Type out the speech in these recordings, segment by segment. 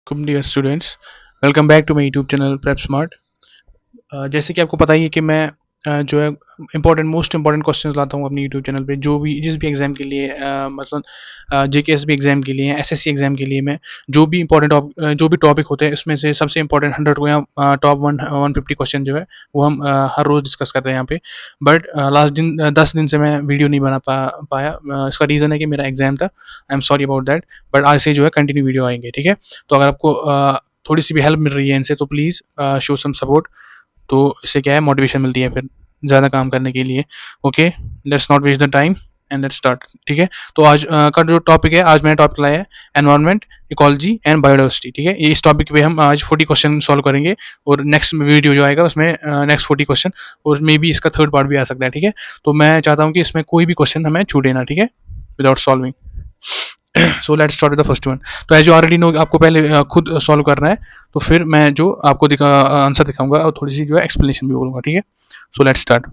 Welcome dear students. Welcome back to my YouTube channel Prep Smart. जैसे कि आपको पता ही है कि मैं जो है मोस्ट इंपॉर्टेंट क्वेश्चंस लाता हूँ अपनी यूट्यूब चैनल पे, जो भी जिस भी एग्ज़ाम के लिए मतलब जेकेएसबी एग्ज़ाम के लिए, एसएससी एग्ज़ाम के लिए, मैं जो भी टॉपिक होते हैं इसमें से सबसे इंपॉर्टेंट 100 को या टॉप 150 क्वेश्चन जो है वो हम हर रोज़ डिस्कस करते हैं यहाँ पे। बट लास्ट दिन 10 दिन से मैं वीडियो नहीं बना पाया। इसका रीज़न है कि मेरा एग्ज़ाम था। I am sorry about that. But आज से जो है कंटिन्यू वीडियो आएंगे, ठीक है। तो अगर आपको थोड़ी सी भी हेल्प मिल रही है इनसे तो प्लीज़ शो सम सपोर्ट। तो इससे क्या है, मोटिवेशन मिलती है फिर ज़्यादा काम करने के लिए। Okay, let's not waste the time and let's start, ठीक है। तो आज का जो टॉपिक है, आज मैंने टॉपिक लाया है एनवायरनमेंट, इकोलॉजी एंड बायोडाइवर्सिटी, ठीक है। ये इस टॉपिक पे हम आज 40 क्वेश्चन सॉल्व करेंगे और नेक्स्ट वीडियो जो आएगा उसमें नेक्स्ट 40 क्वेश्चन, और मे बी इसका थर्ड पार्ट भी आ सकता है, ठीक है। तो मैं चाहता हूँ कि इसमें कोई भी क्वेश्चन हमें छूटे ना, ठीक है, without solving. So let's start with the first one. तो एज यू ऑलरेडी नो, आपको पहले खुद सॉल्व करना है, तो फिर मैं जो आपको आंसर दिखाऊंगा और थोड़ी सी जो है एक्सप्लेनेशन भी बोलूंगा, ठीक है। So let's start.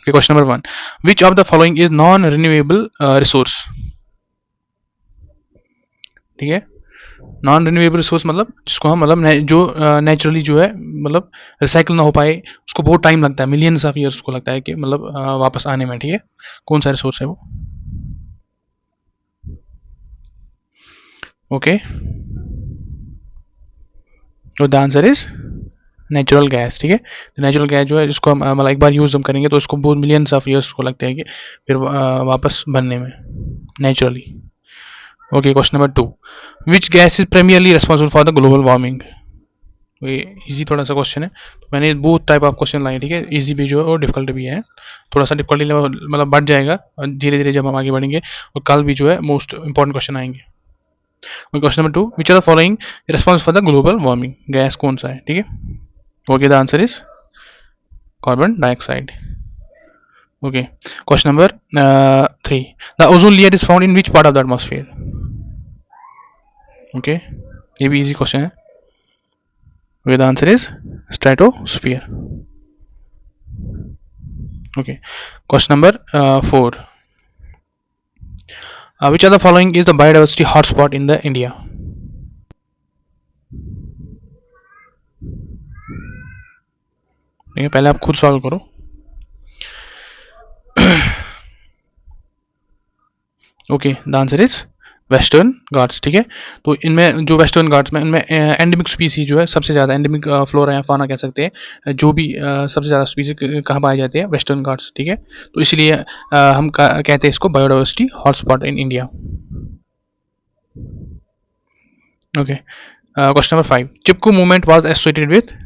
Question number one, which of the following is non renewable resource, ठीक है। नॉन रिन्यूएबल रिसोर्स मतलब जिसको हम मतलब जो नेचुरली जो है मतलब रिसाइकल ना हो पाए, उसको बहुत टाइम लगता है, मिलियंस ऑफ ईयर्स उसको लगता है कि मतलब वापस आने में, ठीक है। कौन सा रिसोर्स है वो? ओके, तो the answer is natural gas, ठीक है। नेचुरल गैस जो है जिसको हम मतलब एक बार यूज हम करेंगे तो उसको बहुत मिलियंस ऑफ ईयर्स को लगते हैं कि फिर वापस बनने में, naturally. Okay, question number two, which gas is primarily responsible for the global warming. ये इजी थोड़ा सा क्वेश्चन है, तो मैंने बहुत टाइप ऑफ क्वेश्चन लाए, ठीक है। इजी भी जो है और डिफिकल्ट भी है। थोड़ा सा डिफिकल्टी लेवल मतलब बढ़ जाएगा धीरे धीरे जब हम आगे बढ़ेंगे, और कल भी जो है मोस्ट इंपॉर्टेंट क्वेश्चन आएंगे। Question number two, which are the following response for the global warming, gas कौन सा है, ठीक है। Okay, the answer is carbon dioxide. Okay, question number 3, the ozone layer is found in which part of the atmosphere? Okay, ये भी easy question है. Okay, the answer is stratosphere. Okay, question number 4, which of the following is the biodiversity hotspot in the India? ठीक है, पहले आप खुद solve करो। Okay, the answer is western Ghats, ठीक है। तो इनमें जो वेस्टर्न घाट्स में, इनमें एंडेमिक स्पीसी जो है सबसे ज़्यादा, एंडेमिक फ्लोरा या फाना कह सकते हैं, जो भी सबसे ज़्यादा स्पीसी कहाँ पाई जाती है, वेस्टर्न घाट्स, ठीक है। तो इसलिए हम कहते हैं इसको biodiversity hotspot in India. Okay, question number 5, Chipko movement was associated with.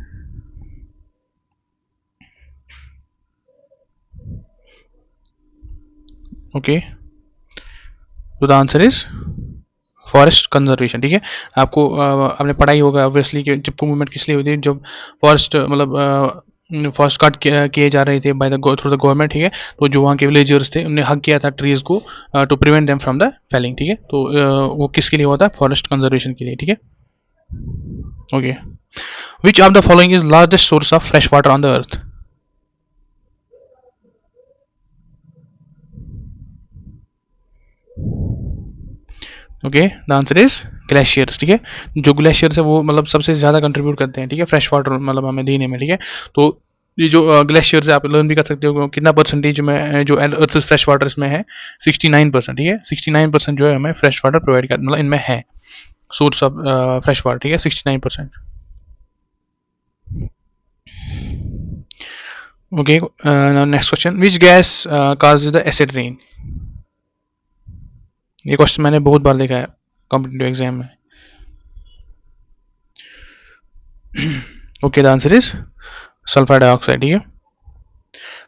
Okay, तो the answer is forest conservation, ठीक है। आपको आपने पढ़ाई होगा ऑब्वियसली कि चिपकू मूवमेंट किस लिए होती है, जब फॉरेस्ट मतलब फॉरेस्ट कट किए जा रहे थे by the through the government, ठीक है। तो जो वहाँ के विलेजर्स थे उन्हें हक किया था ट्रीज को to prevent them from the felling, ठीक है। तो वो किसके लिए होता है? फॉरेस्ट कंजर्वेशन के लिए, ठीक है। Okay, which of the following is largest source of fresh water on the earth? Okay, the answer is glaciers, ठीक है। जो ग्लेशियर्स है वो मतलब सबसे ज़्यादा कंट्रीब्यूट करते हैं, ठीक है, फ्रेश वाटर मतलब हमें देने में, ठीक है। तो ये जो ग्लेशियर्स है, आप लर्न भी कर सकते हो कितना परसेंटेज में जो अर्थ फ्रेश वाटर इसमें है, 69%, ठीक है। 69% जो है हमें फ्रेश वाटर प्रोवाइड कर मतलब इनमें है सोर्स ऑफ फ्रेश वाटर, ठीक है, 69%। Okay, next question, which gas causes the acid rain? ये क्वेश्चन मैंने बहुत बार देखा है कॉम्पिटिटिव एग्जाम में। Okay, the answer is sulphur dioxide, ठीक है।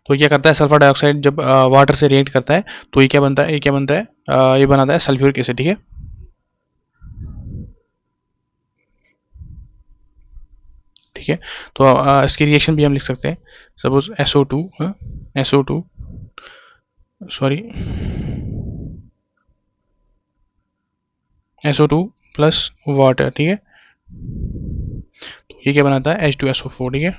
तो क्या करता है सल्फर डाइऑक्साइड जब वाटर से रिएक्ट करता है तो ये क्या बनता है, ये बनाता है सल्फ्यूरिक एसिड, ठीक है। ठीक है, तो इसकी रिएक्शन भी हम लिख सकते हैं, suppose SO2, SO2 sorry SO2 plus water, ठीक है। तो ये क्या बनाता है H2SO4, ठीक है,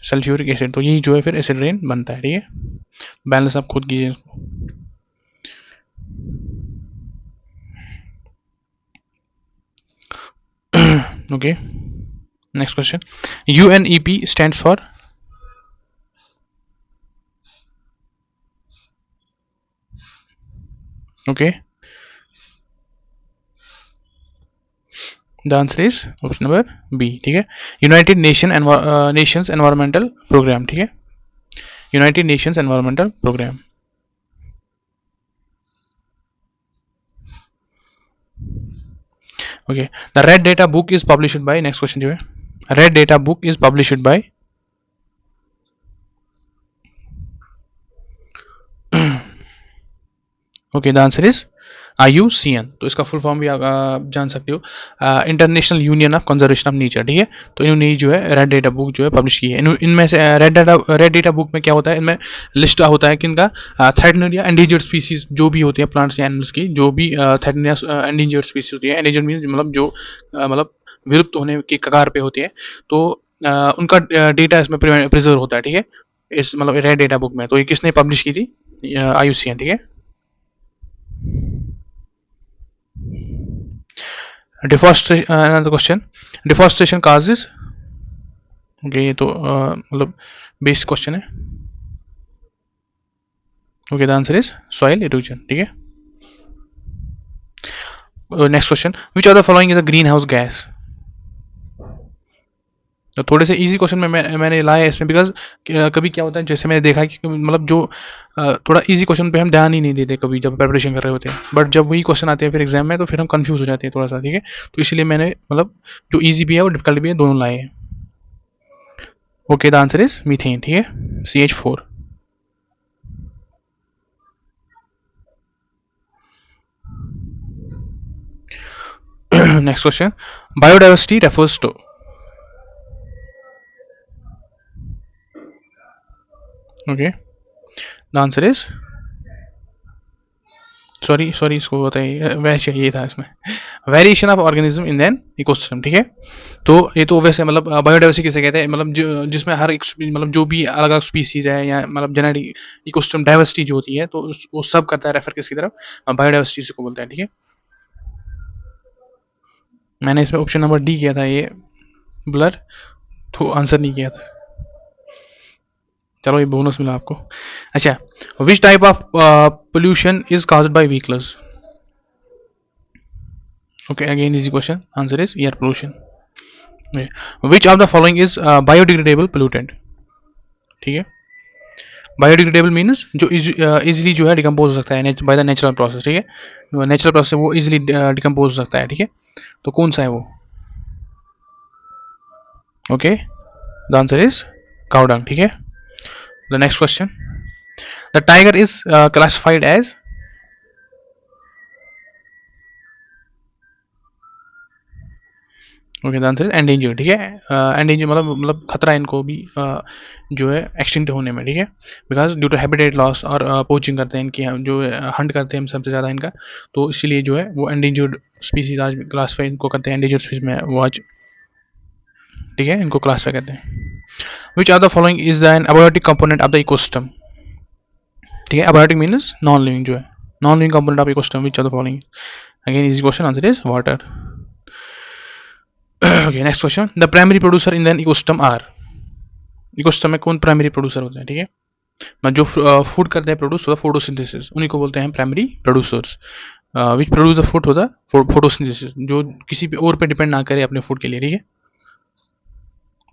सल्फ्यूरिक एसिड। तो यही जो है फिर एसिड रेन बनता है, ठीक है। बैलेंस आप खुद कीजिए इसको। Okay, next question, UNEP stands for? Okay, the answer is option number B, ठीक है, यूनाइटेड नेशंस एनवायरमेंटल प्रोग्राम, ठीक है, United Nations Environmental Programme. Okay, the Red Data Book is published by, next question जो है, Red Data Book is published by? Okay, the answer is IUCN। तो इसका full form भी आप जान सकते हो, international union of conservation of nature, ठीक है। तो इन्होंने जो है रेड डेटा बुक जो है पब्लिश की है। इनमें से रेड डेटा बुक में क्या होता है, इनमें लिस्ट होता है कि इनका थ्रेटनड या एंडेंजर्ड स्पीसीज जो भी होती है प्लांट्स या एनिमल्स की, जो भी थ्रेटनड या एंडेंजर्ड स्पीसीज होती है, एंडेंजर्ड मीन मतलब जो मतलब विलुप्त होने की कगार पे होती है, तो उनका डेटा इसमें प्रिजर्व होता है, ठीक है, इस मतलब रेड डेटा बुक में। तो ये किसने पब्लिश की थी? IUCN, ठीक है। Deforestation, another question, deforestation causes? Okay, ये तो मतलब बेसिक क्वेश्चन है। Okay, the answer is soil erosion, ठीक है। Next question, which are the following is a greenhouse gas? तो थोड़े से इजी क्वेश्चन मैंने लाया है इसमें, बिकॉज कभी क्या होता है, जैसे मैंने देखा कि मतलब जो थोड़ा इजी क्वेश्चन पे हम ध्यान ही नहीं देते कभी जब प्रिपरेशन कर रहे होते हैं, बट जब वही क्वेश्चन आते हैं फिर एग्जाम में तो फिर हम कंफ्यूज हो जाते हैं थोड़ा सा, ठीक है। तो इसलिए मैंने मतलब जो इजी भी है और डिफिकल्ट भी है दोनों लाए हैं। Okay, the answer is methane, ठीक है, CH4। Next question, biodiversity refers to? Okay, the answer is, sorry इसको बताइए, वैसे ये था इसमें, variation of organism in an ecosystem, ठीक है। तो ये तो वैसे मतलब बायोडाइवर्सिटी किसे कहते हैं, मतलब जिसमें हर एक मतलब जो भी अलग अलग स्पीसीज है या मतलब जेनेटिक इकोसिस्टम डाइवर्सिटी जो होती है, तो वो सब करता है रेफर किसकी तरफ? बायोडाइवर्सिटी को बोलते हैं, ठीक है। मैंने इसमें ऑप्शन नंबर डी किया था ये ब्लर, तो आंसर नहीं किया था। चलो ये बोनस मिला आपको। अच्छा, which type of pollution is caused by vehicles? Okay, again easy question, answer is air pollution. Which of the following is biodegradable pollutant? ठीक है, बायोडिग्रेडेबल मीन्स जो इजीली जो है डिकम्पोज हो सकता है बाय द नेचुरल प्रोसेस, ठीक है, नेचुरल प्रोसेस वो इजीली डिकम्पोज हो सकता है, ठीक है। तो कौन सा है वो? Okay, the answer is cow dung, ठीक है। The next question, the tiger is classified as? Okay, the answer is endangered, ठीक है। एंडेंजर मतलब खतरा इनको भी जो है एक्सटिंक्ट होने में, ठीक है, because due to habitat loss और पोचिंग करते हैं इनकी, जो हंट करते हैं हम सबसे ज़्यादा इनका, तो इसीलिए जो है वो एंडेंजर्ड स्पीसीज आज क्लासीफाई इनको करते हैं, एंडेंजर्ड स्पीसीज में वो आज, ठीक है, इनको क्लासीफाई करते हैं। Which are the following is the an abiotic component of the ecosystem? ठीक है, अबायोटिक मीन्स नॉन लिविंग, जो है non living component of ecosystem, which are the following? Again easy question, answer is water. Okay, next question, the primary producer in the ecosystem are? Ecosystem में कौन primary producer होते हैं? ठीक है, मतलब जो फूड करते हैं प्रोड्यूस होता है फोटोसिंथेसिस, उन्हीं को बोलते हैं primary producers. Which produce the food होता है फोटोसिंथेसिस, जो किसी पे और पे डिपेंड ना करे अपने फूड के लिए, ठीक है।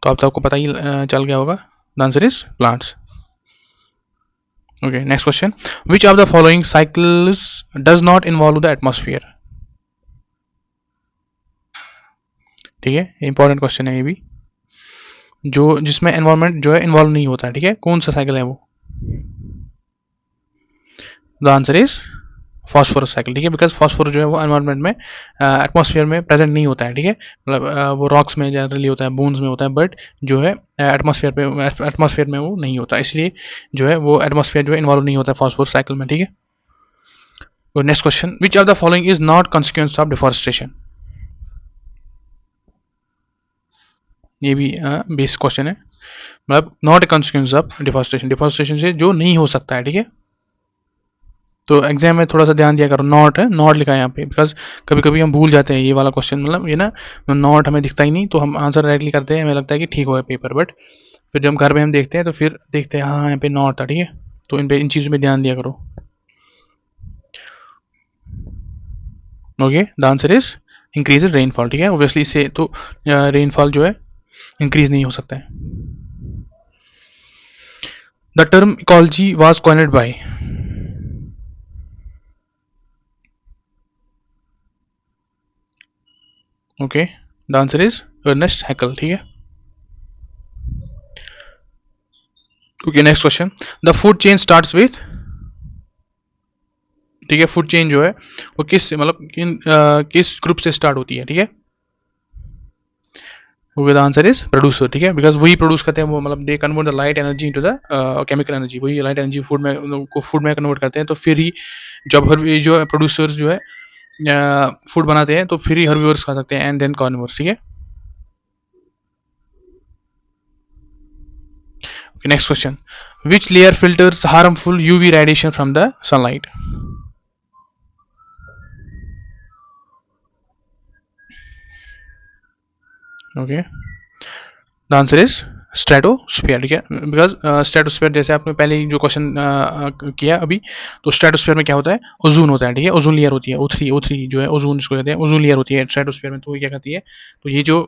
तो अब तो आपको पता ही चल गया होगा, the answer is plants. Okay, next question, which of the following cycles does not involve the atmosphere? ठीक है, इंपॉर्टेंट क्वेश्चन है ये भी, जो जिसमें एनवायरनमेंट जो है इन्वॉल्व नहीं होता है, ठीक है, कौन सा साइकिल है वो? The answer is phosphorus cycle, ठीक है, बिकॉज फॉस्फोरस जो है वो एनवायरनमेंट में एटमॉस्फेयर में प्रेजेंट नहीं होता है, ठीक है, मतलब वो रॉक्स में जनरली होता है, बोन्स में होता है, बट जो है एटमॉस्फेयर में वो नहीं होता, इसलिए जो है वो एटमॉस्फेयर जो है इन्वॉल्व नहीं होता है फॉस्फोरस साइकिल में, ठीक है। तो next question, which of the following is not consequence of deforestation? ये भी बेसिक क्वेश्चन है, मतलब not a consequence of deforestation, deforestation से जो नहीं हो सकता है, ठीक है। तो एग्जाम में थोड़ा सा ध्यान दिया करो, नॉट है, नॉट लिखा है यहाँ पे, बिकॉज कभी कभी हम भूल जाते हैं ये वाला क्वेश्चन, मतलब ये ना नॉट हमें दिखता ही नहीं तो हम आंसर डायरेक्टली करते हैं, हमें लगता है कि ठीक हुआ है पेपर, बट फिर जब घर में हम देखते हैं तो फिर देखते हैं हाँ यहाँ पे नॉट था, ठीक है। तो इन चीज़ों में ध्यान दिया करो। Okay, the answer is increase rainfall, ठीक है। ऑब्वियसली इससे तो रेनफॉल जो है इंक्रीज नहीं हो सकता है। The term ecology was coined by, okay, the answer is Ernest Haeckel, ठीक है। Okay, next question, the food chain starts with, ठीक है, फूड चेन जो है वो किस मतलब किस ग्रुप से स्टार्ट होती है, ठीक है। Okay, the answer is producer, ठीक है, बिकॉज वही प्रोड्यूस करते हैं वो, मतलब they convert the light energy into the chemical energy, वही लाइट एनर्जी फूड में कन्वर्ट करते हैं, तो फिर ही जब हर जो प्रोड्यूसर्स जो है फूड बनाते हैं तो फिर ही हर्बिवर्स खा सकते हैं एंड देन कार्निवर्स, ठीक है। Okay, next question, which layer filters harmful UV radiation from the sunlight? Okay, the answer is stratosphere, ठीक है, बिकॉज स्ट्रेटोस्फीयर जैसे आपने पहले ही जो क्वेश्चन किया अभी, तो स्ट्रेटोस्फीयर में क्या होता है, ओजोन होता है, ठीक है, ओजोन लेयर होती है, O3 जो है ओजोन इसको कहते हैं, ओजोन लेयर होती है स्ट्रेटोस्फीयर में, तो ये क्या कहती है, तो ये जो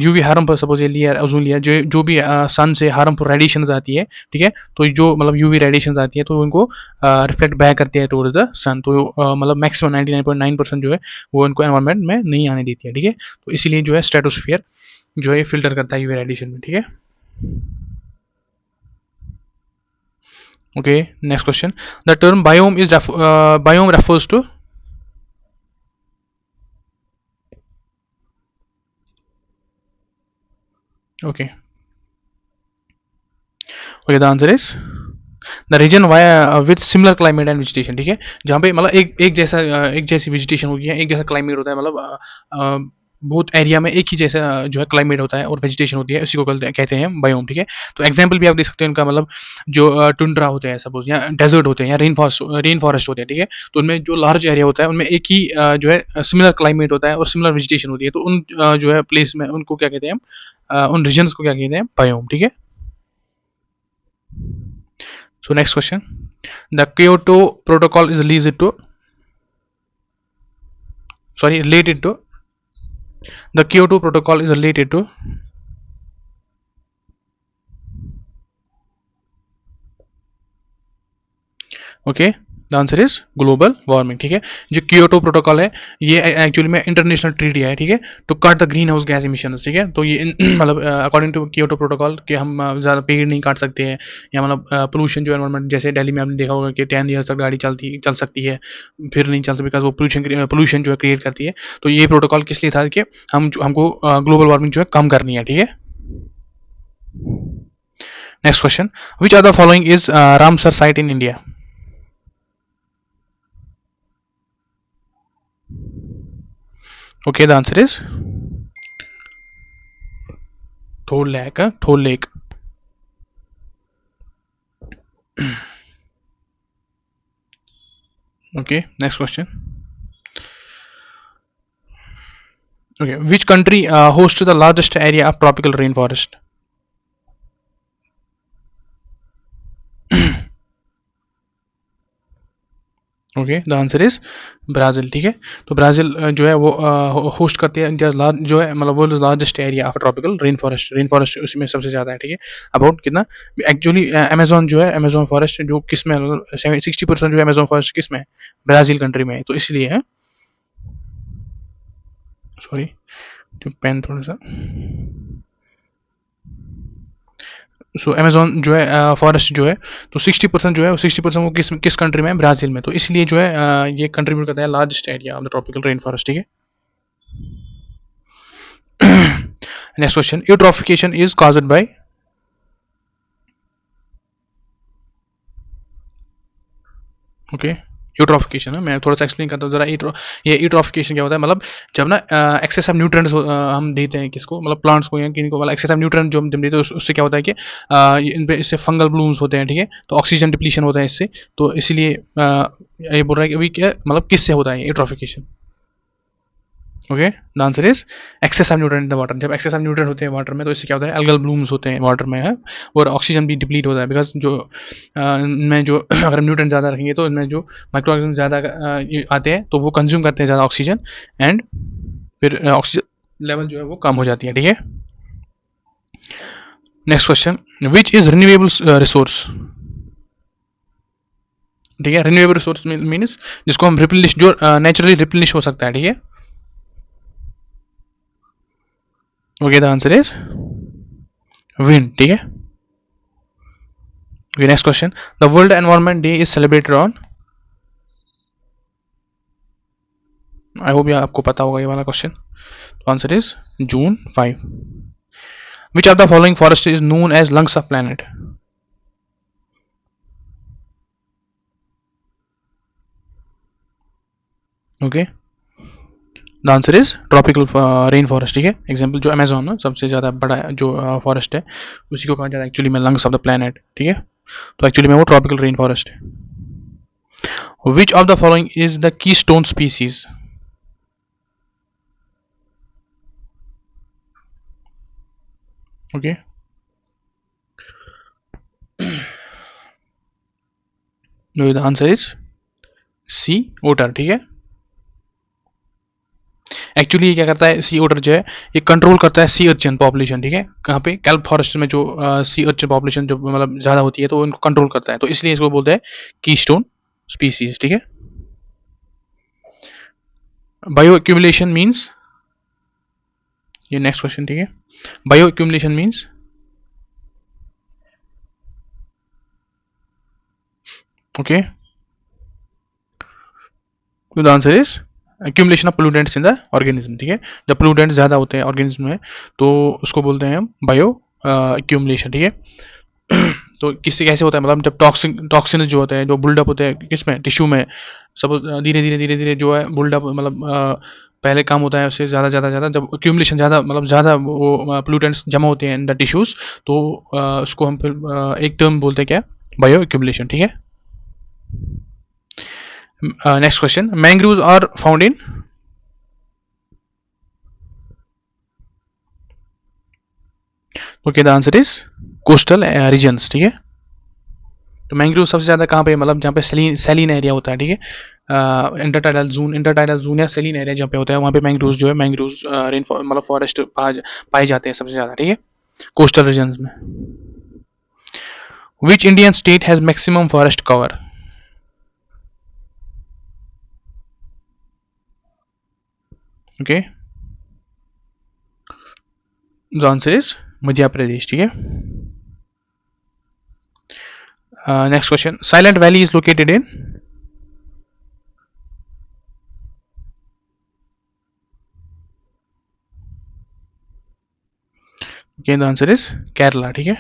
यूवी हार्मफुल, सपोज ये लेयर ओजोन लेयर जो भी सन से हार्मफुल रेडिएशन आती है, ठीक है, तो जो मतलब यूवी रेडिएशन आती है तो उनको रिफ्लेक्ट बैक करती है टुवर्ड्स द सन, तो मतलब मैक्सिमम 99.9% जो है वो उनको एनवायरमेंट में नहीं आने देती है, ठीक है। तो इसीलिए जो है स्ट्रेटोस्फीयर जो है फिल्टर करता है यूवी रेडिएशन में, ठीक है। Okay, next question, the term biome is biome refers to, okay, okay, the answer is the region with similar climate and vegetation, ठीक है, जहाँ पे मतलब एक जैसी वेजिटेशन होगी है, एक जैसा क्लाइमेट होता है, मतलब बहुत एरिया में एक ही जैसा जो है क्लाइमेट होता है और वेजिटेशन होती है, उसी को कहते हैं बायोम, ठीक है। तो एग्जांपल भी आप देख सकते हैं इनका, मतलब जो टुंड्रा होते हैं सपोज, या डेजर्ट होते हैं, या रेन फॉरेस्ट होते हैं, ठीक है, तो उनमें जो लार्ज एरिया होता है उनमें एक ही जो है सिमिलर क्लाइमेट होता है और सिमिलर वेजिटेशन होती है, तो उन जो है प्लेस में उनको क्या कहते हैं हम, उन रीजन्स को क्या कहते हैं, बायोम, ठीक है। So next question, the Kyoto Protocol is related to, the Kyoto Protocol is related to, okay, the answer is global warming, ठीक है। जो क्योटो प्रोटोकॉल है ये एक्चुअली में इंटरनेशनल ट्रीटी है, ठीक है, to cut the greenhouse gas emission, ठीक है, तो ये मतलब अकॉर्डिंग टू क्योटो प्रोटोकॉल कि हम ज़्यादा पेड़ नहीं काट सकते हैं, या मतलब पोल्यूशन जो एनवायरमेंट, जैसे दिल्ली में आपने देखा होगा कि 10 ईयर्स तक गाड़ी चल सकती है, फिर नहीं चल सकती बिकॉज वो पोल्यूशन जो है क्रिएट करती है। तो ये प्रोटोकॉल किस लिए था कि हमको ग्लोबल वार्मिंग जो है कम करनी है, ठीक है। Next question, which are the following is Ramsar site in India? Okay, the answer is Thor Lake. Thor Lake. Okay, next question. Okay, which country hosts the largest area of tropical rainforest? Okay, the answer is Brazil, ठीक है। तो Brazil जो है वो host करती है जो है मतलब वो largest area of tropical rain forest उसमें सबसे ज़्यादा है, ठीक है। अबाउट कितना, एक्चुअली अमेजोन जो है, अमेजोन फॉरेस्ट जो किस में 60% जो है अमेजोन फॉरेस्ट किस में है, ब्राज़ील कंट्री में है, तो इसलिए है, सॉरी जो पेन थोड़ा सा, सो अमेजोन जो है फॉरेस्ट जो है, तो 60% जो है 60% वो किस कंट्री में है, ब्राज़ील में, तो इसलिए जो है ये कंट्रीब्यूट करता है largest area of the tropical rain forest, ठीक है। Next question, eutrophication is caused by, okay, eutrophication है, मैं थोड़ा सा एक्सप्लेन करता हूँ जरा। ये यूट्रोफिकेशन क्या होता है, मतलब जब ना एक्सेस ऑफ न्यूट्रिएंट्स हम देते हैं किसको, मतलब प्लांट्स को या किनको, मतलब एक्सेस ऑफ न्यूट्रिएंट जो हम देते हैं उससे क्या होता है कि इन पे इससे फंगल ब्लूम्स होते हैं, ठीक है, तो ऑक्सीजन डिप्लीशन होता है इससे, तो इसीलिए ये बोल रहा है कि अभी क्या मतलब किससे होता है eutrophication. Okay, the answer is excess of nutrient in the water. जब एक्सेस ऑफ न्यूट्रिएंट होते हैं वाटर में तो इससे क्या होता है, एल्गल ब्लूम्स होते हैं वाटर में है, और ऑक्सीजन भी डिप्लीट होता है, बिकॉज जो इनमें जो अगर हम न्यूट्रिएंट ज़्यादा रखेंगे तो इनमें जो माइक्रो ऑर्गेनिज्म ज़्यादा आते हैं तो वो कंज्यूम करते हैं ज़्यादा ऑक्सीजन, एंड फिर ऑक्सीजन लेवल जो है वो कम हो जाती है, ठीक है। Next question, which is renewable resource, ठीक है। रिन्यूएबल रिसोर्स मीन्स जिसको हम रिप्लेनिश, जो नेचुरली रिप्लेनिश हो सकता है, ठीक है। Okay, the answer is wind, ठीक है। Okay, next question, the World Environment Day is celebrated on, I hope ये आपको पता होगा ये वाला क्वेश्चन, तो answer is June 5। Which of the following forest is known as lungs of planet, okay, the answer is tropical rain forest, ठीक है। Example जो अमेजोन है सबसे ज़्यादा बड़ा जो फॉरेस्ट है उसी को कहा जाता है एक्चुअली में लंग्स ऑफ द प्लैनेट, ठीक है, तो एक्चुअली में वो ट्रॉपिकल रेन फॉरेस्ट है। Which of the following is the keystone species, okay, the answer is sea otter, ठीक है। एक्चुअली ये क्या करता है, सी ओटर जो है ये कंट्रोल करता है सी अर्चिन पॉपुलेशन, ठीक है, कहाँ पे कैल्प फॉरेस्ट में जो सी अर्चिन पॉपुलेशन जो मतलब ज़्यादा होती है तो इनको कंट्रोल करता है, तो इसलिए इसको बोलते हैं कीस्टोन स्पीसीज, ठीक है। बायो एक्यूमुलेशन मीन्स, ये नेक्स्ट क्वेश्चन, ठीक है। Bio accumulation means, okay, the answer is accumulation of pollutants in the organism, ठीक है। जब पोल्यूटेंट्स ज़्यादा होते हैं ऑर्गेनिज्म में तो उसको बोलते हैं हम बायो एक्यूमुलेशन, ठीक है। तो किससे कैसे होता है, मतलब जब टॉक्सिन जो होते हैं जो बुल्डअप होते हैं किसमें, टिश्यू में, सब धीरे धीरे जो है बुल्डअप, मतलब पहले काम होता है उससे ज़्यादा जब एक्यूमुलेशन ज़्यादा, मतलब ज़्यादा वो पोल्यूटेंट्स जमा होते हैं इन द टिश्यूज़, तो उसको हम फिर एक टर्म बोलते हैं क्या, बायो एक्यूमुलेशन, ठीक है। Next question, mangroves are found in, okay, the answer is coastal regions, ठीक है। तो मैंग्रोव सबसे ज़्यादा कहाँ पे, मतलब जहाँ पे सैलिन एरिया होता है, ठीक है, इंटरटाइडल जोन या सैलिन एरिया जहाँ पे होता है वहाँ पे मैंग्रोव्स जो है, मैंग्रोव्स रेन मतलब फॉरेस्ट पाए जाते हैं सबसे ज़्यादा, ठीक है, कोस्टल रीजन्स में। Which Indian state has maximum forest cover, okay, the answer is Madhya Pradesh, ठीक है। Next question, Silent Valley is located in, okay, the answer is Kerala, ठीक है।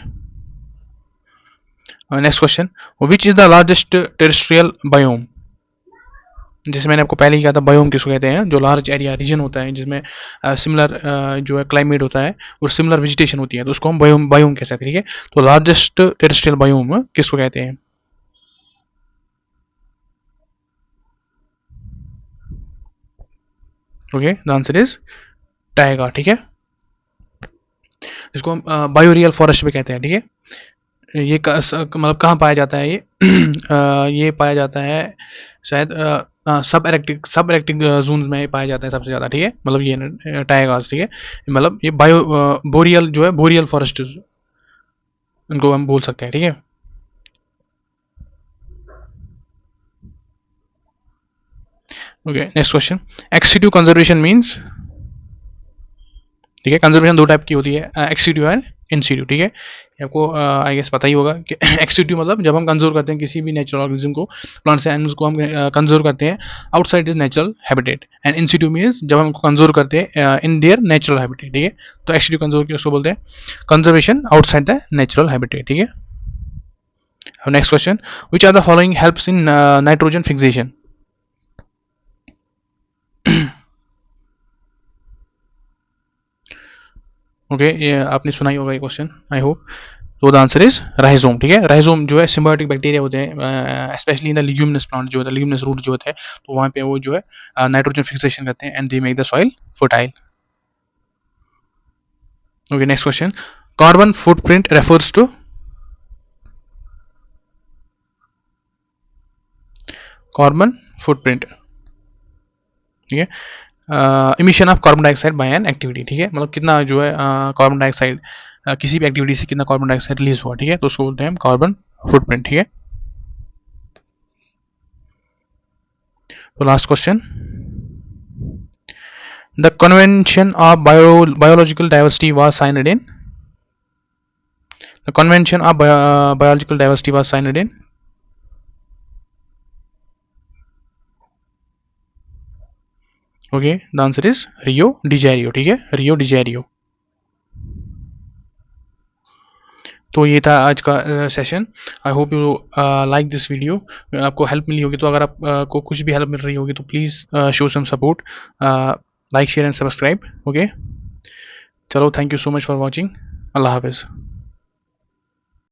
Next question, which is the largest terrestrial biome, जैसे मैंने आपको पहले ही कहा था बायोम किसको कहते हैं, जो लार्ज एरिया रीजन होता है जिसमें सिमिलर जो है क्लाइमेट होता है और सिमिलर वेजिटेशन होती है, तो उसको हम बायोम कह सकते हैं, ठीक है। तो लार्जेस्ट टेरेस्ट्रियल बायोम किसको कहते हैं, okay, the answer is Tyga, ठीक है। इसको हम बायोरियल फॉरेस्ट भी कहते हैं, ठीक है। ये मतलब कहाँ पाया जाता है ये ये पाया जाता है शायद सब एरेक्टिक जोन में पाया जाता है सबसे ज़्यादा, ठीक है, मतलब ये टाइगास, ठीक है, मतलब ये बोरियल जो है बोरियल फॉरेस्ट इनको हम बोल सकते हैं, ठीक है। Okay, next question, ex situ conservation means, ठीक है, कंजर्वेशन दो टाइप की होती है, एक्सटीट्यू एंड इंसीट्यू, ठीक है। आपको आई गेस पता ही होगा कि एक्सटीट्यू मतलब जब हम कंजर्व करते हैं किसी भी नेचुरल ऑर्गेनिज्म को, प्लांट्स एंड उसको हम कंजर्व करते हैं outside is natural habitat, and in situ means जब हम कंजर्व करते हैं इन देयर नेचुरल हैबिटेट, ठीक है। तो एक्सटीट्यू कंजर्व उसको बोलते हैं conservation outside the natural habitat, ठीक है। Next question, which are the following helps in nitrogen fixation, okay, ये आपने सुना ही होगा ये क्वेश्चन, आई होप। तो द आंसर इज राइजोम। ठीक है, राइजोम जो है सिम्बायोटिक बैक्टीरिया होते हैं, specially in the leguminous plant जो होता है, लिग्यूमिनस रूट जो होता है, तो वहाँ पे वो जो है नाइट्रोजन फिक्सेशन करते हैं and they make the soil fertile. Okay, next question, carbon footprint refers to, carbon footprint, ठीक है, emission of carbon dioxide by an activity. ठीक है, मतलब कितना जो है कार्बन डाइऑक्साइड किसी भी एक्टिविटी से कितना कार्बन डाइऑक्साइड रिलीज हुआ। ठीक है, तो उसको बोलते हैं हम कार्बन फुटप्रिंट। ठीक है, तो last question, the convention of biological diversity was signed in, the convention of biological diversity was signed in, okay the answer is Rio de Janeiro. ठीक है, रियो डी जेनिरो। तो ये था आज का session. I hope you like this video, आपको help मिली होगी। तो अगर आप को कुछ भी हेल्प मिल रही होगी तो please show some support, like share and subscribe. Okay, चलो, thank you so much for watching. अल्लाह हाफिज़।